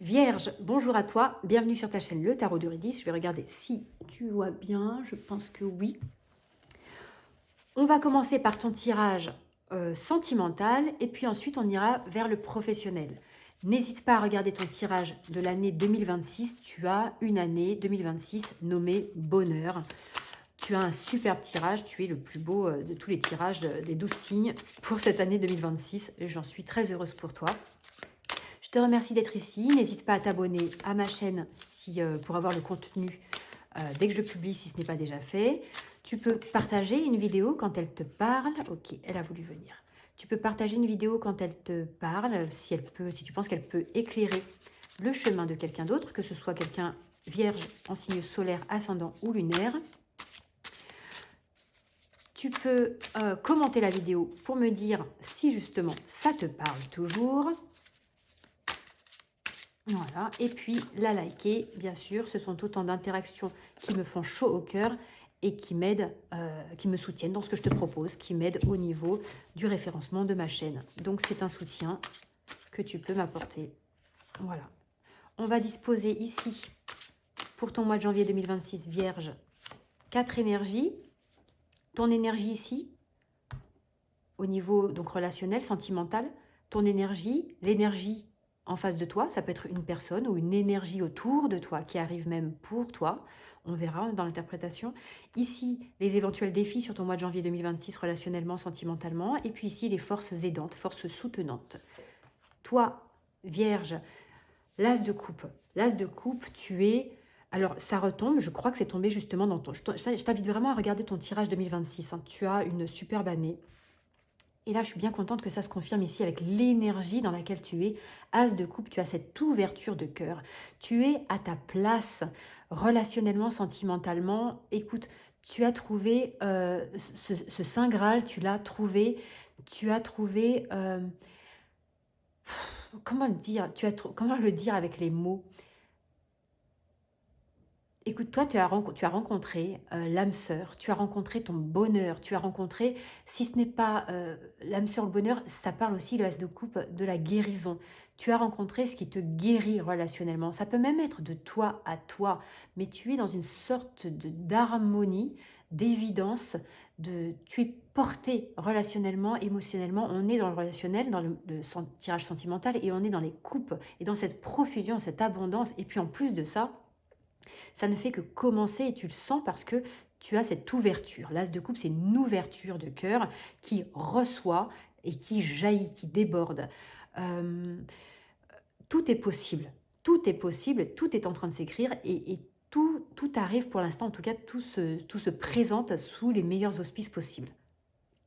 Vierge, bonjour à toi, bienvenue sur ta chaîne Le Tarot d'Eurydice. Je vais regarder si tu vois bien, je pense que oui. On va commencer par ton tirage sentimental et puis ensuite on ira vers le professionnel. N'hésite pas à regarder ton tirage de l'année 2026. Tu as une année 2026 nommée bonheur. Tu as un superbe tirage, tu es le plus beau de tous les tirages des 12 signes pour cette année 2026 et j'en suis très heureuse pour toi. Je te remercie d'être ici. N'hésite pas à t'abonner à ma chaîne pour avoir le contenu dès que je le publie si ce n'est pas déjà fait. Tu peux partager une vidéo quand elle te parle. Ok, elle a voulu venir. Tu peux partager une vidéo quand elle te parle, si tu penses qu'elle peut éclairer le chemin de quelqu'un d'autre, que ce soit quelqu'un vierge en signe solaire, ascendant ou lunaire. Tu peux commenter la vidéo pour me dire si justement ça te parle toujours. Voilà, et puis la liker, bien sûr, ce sont autant d'interactions qui me font chaud au cœur et qui m'aident, qui me soutiennent dans ce que je te propose, qui m'aident au niveau du référencement de ma chaîne. Donc c'est un soutien que tu peux m'apporter. Voilà. On va disposer ici, pour ton mois de janvier 2026, Vierge, 4 énergies. Ton énergie ici, au niveau donc relationnel, sentimental, ton énergie, l'énergie en face de toi, ça peut être une personne ou une énergie autour de toi qui arrive même pour toi. On verra dans l'interprétation. Ici, les éventuels défis sur ton mois de janvier 2026 relationnellement, sentimentalement. Et puis ici, les forces aidantes, forces soutenantes. Toi, Vierge, l'as de coupe. L'as de coupe, tu es... Alors, ça retombe, je crois que c'est tombé justement dans ton... Je t'invite vraiment à regarder ton tirage 2026. Hein. Tu as une superbe année. Et là, je suis bien contente que ça se confirme ici avec l'énergie dans laquelle tu es. As de coupe, tu as cette ouverture de cœur. Tu es à ta place relationnellement, sentimentalement. Écoute, tu as trouvé ce Saint Graal, tu l'as trouvé. Tu as trouvé... comment le dire comment le dire avec les mots? Écoute, toi, tu as rencontré l'âme sœur, tu as rencontré ton bonheur, tu as rencontré, si ce n'est pas l'âme sœur, le bonheur, ça parle aussi, le as de coupe, de la guérison. Tu as rencontré ce qui te guérit relationnellement. Ça peut même être de toi à toi, mais tu es dans une sorte d'harmonie, d'évidence, tu es porté relationnellement, émotionnellement. On est dans le relationnel, dans le tirage sentimental, et on est dans les coupes, et dans cette profusion, cette abondance, et puis en plus de ça, ça ne fait que commencer et tu le sens parce que tu as cette ouverture. L'as de coupe, c'est une ouverture de cœur qui reçoit et qui jaillit, qui déborde. Euh, tout est possible. Tout est possible, tout est en train de s'écrire et tout arrive pour l'instant. En tout cas, tout se présente sous les meilleurs auspices possibles.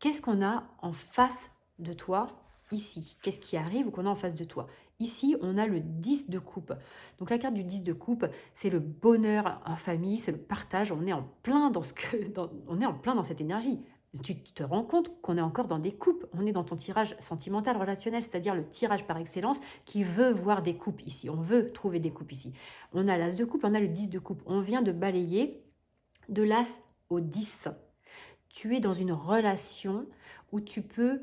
Qu'est-ce qu'on a en face de toi ici? Qu'est-ce qui arrive ou qu'on a en face de toi? Ici, on a le 10 de coupe. Donc la carte du 10 de coupe, c'est le bonheur en famille, c'est le partage. On est en plein dans on est en plein dans cette énergie. Tu te rends compte qu'on est encore dans des coupes. On est dans ton tirage sentimental, relationnel, c'est-à-dire le tirage par excellence qui veut voir des coupes ici. On veut trouver des coupes ici. On a l'as de coupe, on a le 10 de coupe. On vient de balayer de l'as au 10. Tu es dans une relation où tu peux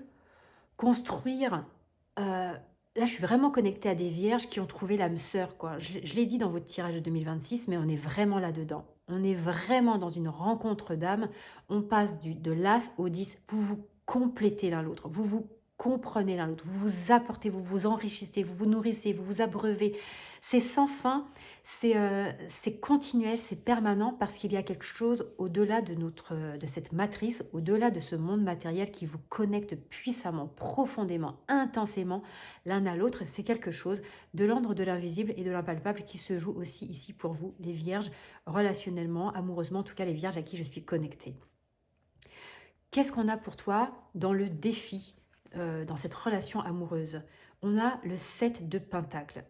construire... là, je suis vraiment connectée à des vierges qui ont trouvé l'âme sœur, quoi. Je l'ai dit dans votre tirage de 2026, mais on est vraiment là-dedans. On est vraiment dans une rencontre d'âme. On passe de l'as au 10. Vous vous complétez l'un l'autre. Vous vous comprenez l'un l'autre. Vous vous apportez, vous vous enrichissez, vous vous nourrissez, vous vous abreuvez. C'est sans fin, c'est continuel, c'est permanent parce qu'il y a quelque chose au-delà de cette matrice, au-delà de ce monde matériel qui vous connecte puissamment, profondément, intensément l'un à l'autre. C'est quelque chose de l'ordre de l'invisible et de l'impalpable qui se joue aussi ici pour vous, les vierges, relationnellement, amoureusement, en tout cas les vierges à qui je suis connectée. Qu'est-ce qu'on a pour toi dans le défi, dans cette relation amoureuse? On a le 7 de Pentacles.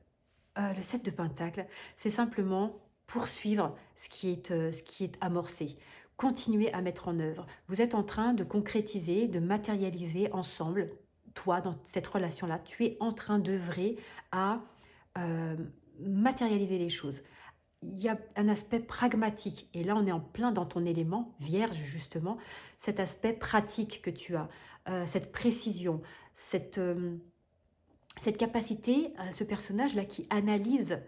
Le 7 de Pentacle, c'est simplement poursuivre ce qui est amorcé. Continuer à mettre en œuvre. Vous êtes en train de concrétiser, de matérialiser ensemble, toi, dans cette relation-là, tu es en train d'œuvrer à euh, matérialiser les choses. Il y a un aspect pragmatique, et là on est en plein dans ton élément, vierge justement, cet aspect pratique que tu as, cette précision, cette capacité, ce personnage-là qui analyse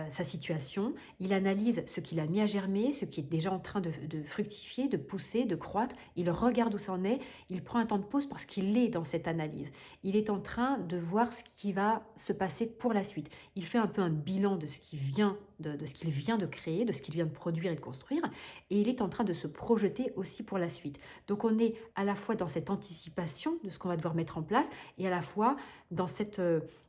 sa situation, il analyse ce qu'il a mis à germer, ce qui est déjà en train de fructifier, de pousser, de croître, il regarde où ça en est, il prend un temps de pause parce qu'il est dans cette analyse. Il est en train de voir ce qui va se passer pour la suite. Il fait un peu un bilan de ce qu'il vient de ce qu'il vient de créer, de ce qu'il vient de produire et de construire, et il est en train de se projeter aussi pour la suite. Donc on est à la fois dans cette anticipation de ce qu'on va devoir mettre en place, et à la fois dans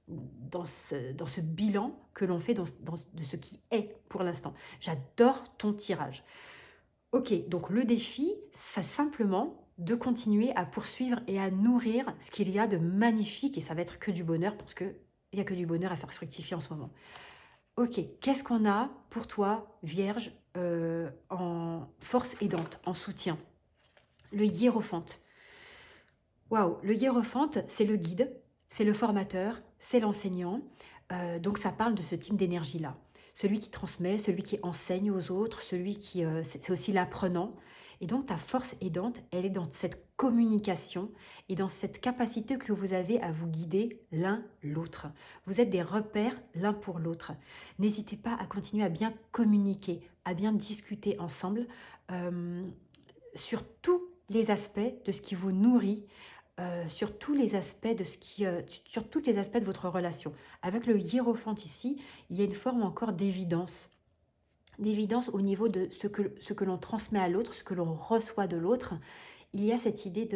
dans ce bilan que l'on fait de ce qui est pour l'instant. J'adore ton tirage. Ok, donc le défi, c'est simplement de continuer à poursuivre et à nourrir ce qu'il y a de magnifique, et ça va être que du bonheur, parce qu'il n'y a que du bonheur à faire fructifier en ce moment. Ok, qu'est-ce qu'on a pour toi, Vierge, en force aidante, en soutien? Le hiérophante. Waouh, le hiérophante, c'est le guide, c'est le formateur, c'est l'enseignant. Donc ça parle de ce type d'énergie-là. Celui qui transmet, celui qui enseigne aux autres, celui qui... c'est aussi l'apprenant. Et donc ta force aidante, elle est dans cette communication et dans cette capacité que vous avez à vous guider l'un l'autre. Vous êtes des repères l'un pour l'autre. N'hésitez pas à continuer à bien communiquer, à bien discuter ensemble sur tous les aspects de ce qui vous nourrit, sur tous les aspects de sur tous les aspects de votre relation. Avec le hiérophante ici, il y a une forme encore d'évidence. D'évidence au niveau de ce que l'on transmet à l'autre, ce que l'on reçoit de l'autre. Il y a cette idée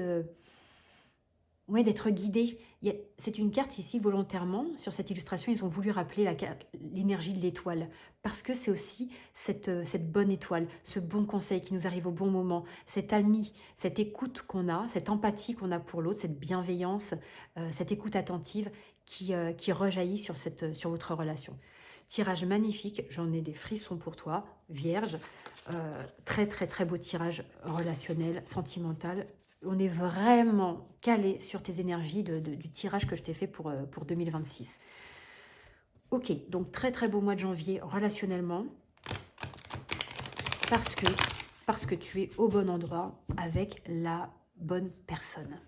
ouais, d'être guidé. C'est une carte ici, volontairement, sur cette illustration, ils ont voulu rappeler l'énergie de l'étoile. Parce que c'est aussi cette bonne étoile, ce bon conseil qui nous arrive au bon moment, cet ami, cette écoute qu'on a, cette empathie qu'on a pour l'autre, cette bienveillance, cette écoute attentive qui rejaillit sur votre relation. Tirage magnifique, j'en ai des frissons pour toi, Vierge. Très très très beau tirage relationnel, sentimental. On est vraiment calé sur tes énergies du tirage que je t'ai fait pour 2026. Ok, donc très très beau mois de janvier relationnellement, parce que tu es au bon endroit avec la bonne personne.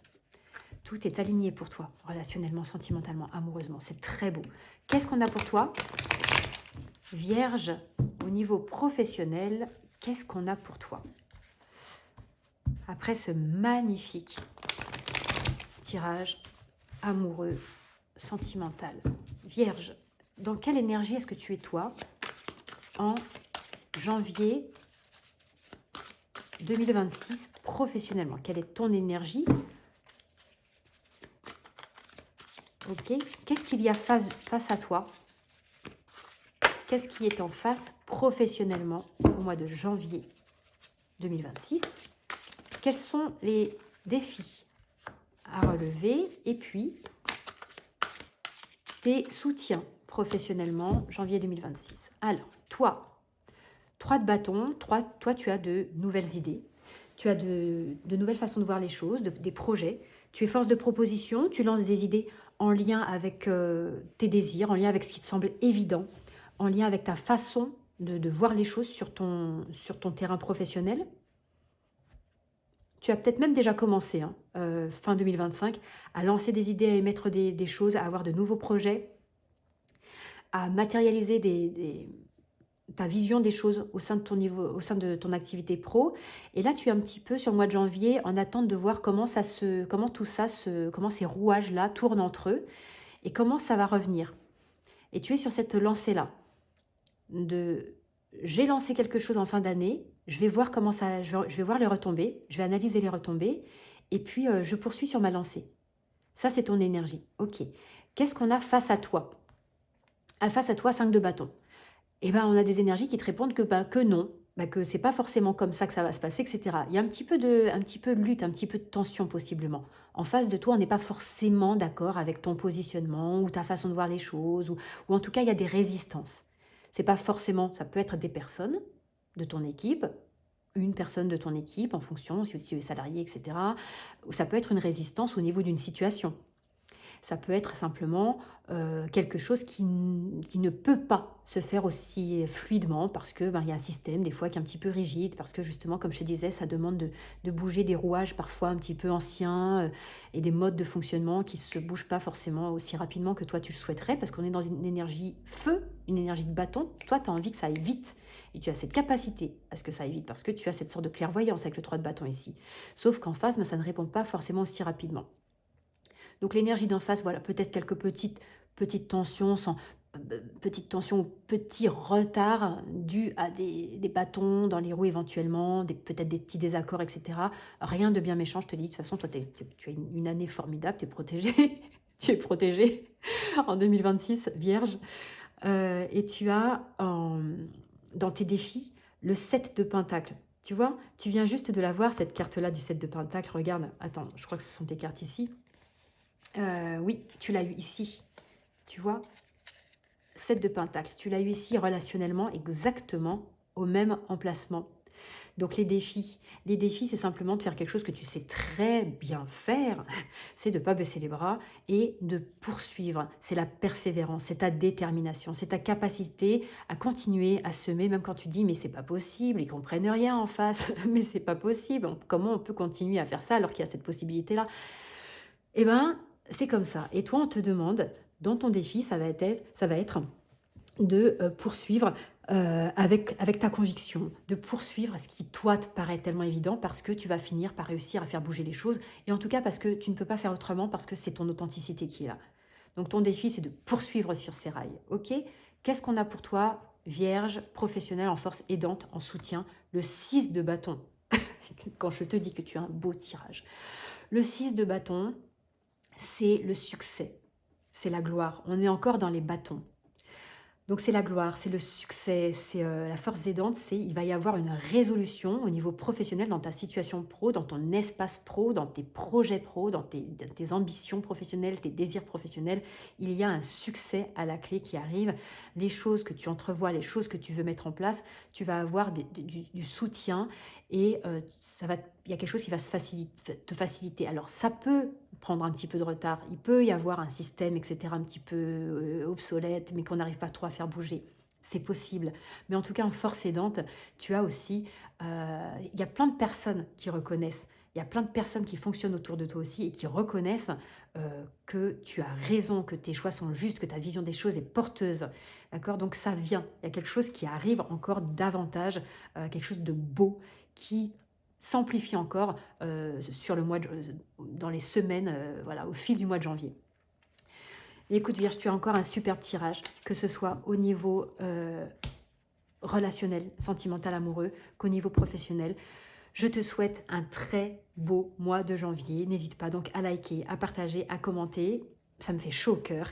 Tout est aligné pour toi, relationnellement, sentimentalement, amoureusement. C'est très beau. Qu'est-ce qu'on a pour toi, Vierge, au niveau professionnel? Qu'est-ce qu'on a pour toi? Après ce magnifique tirage amoureux, sentimental. Vierge, dans quelle énergie est-ce que tu es toi en janvier 2026 professionnellement? Quelle est ton énergie? Ok. Qu'est-ce qu'il y a face à toi? Qu'est-ce qui est en face professionnellement au mois de janvier 2026? Quels sont les défis à relever? Et puis, tes soutiens professionnellement, janvier 2026. Alors, toi, 3 de bâton, toi, tu as de nouvelles idées, tu as de nouvelles façons de voir les choses, des projets, tu es force de proposition, tu lances des idées en lien avec tes désirs, en lien avec ce qui te semble évident, en lien avec ta façon de voir les choses sur ton terrain professionnel. Tu as peut-être même déjà commencé, fin 2025, à lancer des idées, à émettre des choses, à avoir de nouveaux projets, à matérialiser ta vision des choses au sein de ton activité pro. Et là, tu es un petit peu sur le mois de janvier en attente de voir comment ces rouages-là tournent entre eux et comment ça va revenir. Et tu es sur cette lancée-là j'ai lancé quelque chose en fin d'année, je vais voir je vais voir les retombées, je vais analyser les retombées, et puis je poursuis sur ma lancée. Ça, c'est ton énergie. Ok. Qu'est-ce qu'on a face à toi? Face à toi, 5 de bâton. Eh ben, on a des énergies qui te répondent que non, que c'est pas forcément comme ça que ça va se passer, etc. Il y a un petit peu de lutte, un petit peu de tension possiblement. En face de toi, on n'est pas forcément d'accord avec ton positionnement ou ta façon de voir les choses, ou en tout cas, il y a des résistances. C'est pas forcément, ça peut être des personnes de ton équipe, une personne de ton équipe en fonction si tu es salarié, etc. Ou ça peut être une résistance au niveau d'une situation. Ça peut être simplement quelque chose qui ne peut pas se faire aussi fluidement parce que ben, il y a un système des fois qui est un petit peu rigide, parce que justement, comme je te disais, ça demande de bouger des rouages parfois un petit peu anciens et des modes de fonctionnement qui ne se bougent pas forcément aussi rapidement que toi tu le souhaiterais, parce qu'on est dans une énergie feu, une énergie de bâton. Toi, tu as envie que ça aille vite et tu as cette capacité à ce que ça aille vite parce que tu as cette sorte de clairvoyance avec le 3 de bâton ici. Sauf qu'en face, ben, ça ne répond pas forcément aussi rapidement. Donc l'énergie d'en face, voilà, peut-être quelques petites tensions, petites tensions ou petits retards dus à des bâtons dans les roues éventuellement, peut-être des petits désaccords, etc. Rien de bien méchant, je te le dis. De toute façon, toi, tu as une année formidable, tu es protégé. Tu es protégé en 2026, vierge. Et tu as dans tes défis le 7 de Pentacle. Tu vois, tu viens juste de la voir, cette carte-là du 7 de Pentacle. Regarde, attends, je crois que ce sont tes cartes ici. Oui, tu l'as eu ici, tu vois, 7 de Pentacle, tu l'as eu ici relationnellement exactement au même emplacement. Donc les défis, c'est simplement de faire quelque chose que tu sais très bien faire, c'est de ne pas baisser les bras et de poursuivre. C'est la persévérance, c'est ta détermination, c'est ta capacité à continuer à semer, même quand tu dis mais c'est pas possible, ils comprennent rien en face, mais c'est pas possible, comment on peut continuer à faire ça alors qu'il y a cette possibilité-là? Eh ben, c'est comme ça. Et toi, on te demande, dans ton défi, ça va être de poursuivre avec ta conviction, de poursuivre ce qui, toi, te paraît tellement évident parce que tu vas finir par réussir à faire bouger les choses. Et en tout cas, parce que tu ne peux pas faire autrement, parce que c'est ton authenticité qui est là. Donc, ton défi, c'est de poursuivre sur ces rails. OK? Qu'est-ce qu'on a pour toi, vierge, professionnelle, en force aidante, en soutien? Le 6 de bâton. Quand je te dis que tu as un beau tirage. Le 6 de bâton, c'est le succès, c'est la gloire. On est encore dans les bâtons. Donc c'est la gloire, c'est le succès, c'est la force aidante, il va y avoir une résolution au niveau professionnel dans ta situation pro, dans ton espace pro, dans tes projets pro, dans tes ambitions professionnelles, tes désirs professionnels. Il y a un succès à la clé qui arrive. Les choses que tu entrevois, les choses que tu veux mettre en place, tu vas avoir du soutien et il y a quelque chose qui va te faciliter. Alors ça peut prendre un petit peu de retard. Il peut y avoir un système, etc., un petit peu obsolète, mais qu'on n'arrive pas trop à faire bouger. C'est possible. Mais en tout cas, en force aidante, tu as aussi... il y a plein de personnes qui reconnaissent. Il y a plein de personnes qui fonctionnent autour de toi aussi et qui reconnaissent que tu as raison, que tes choix sont justes, que ta vision des choses est porteuse. D'accord? Donc ça vient. Il y a quelque chose qui arrive encore davantage, quelque chose de beau qui s'amplifie encore sur le dans les semaines, voilà, au fil du mois de janvier. Et écoute Vierge, tu as encore un superbe tirage, que ce soit au niveau relationnel, sentimental, amoureux, qu'au niveau professionnel. Je te souhaite un très beau mois de janvier. N'hésite pas donc à liker, à partager, à commenter. Ça me fait chaud au cœur.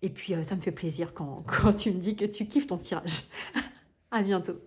Et puis ça me fait plaisir quand tu me dis que tu kiffes ton tirage. À bientôt.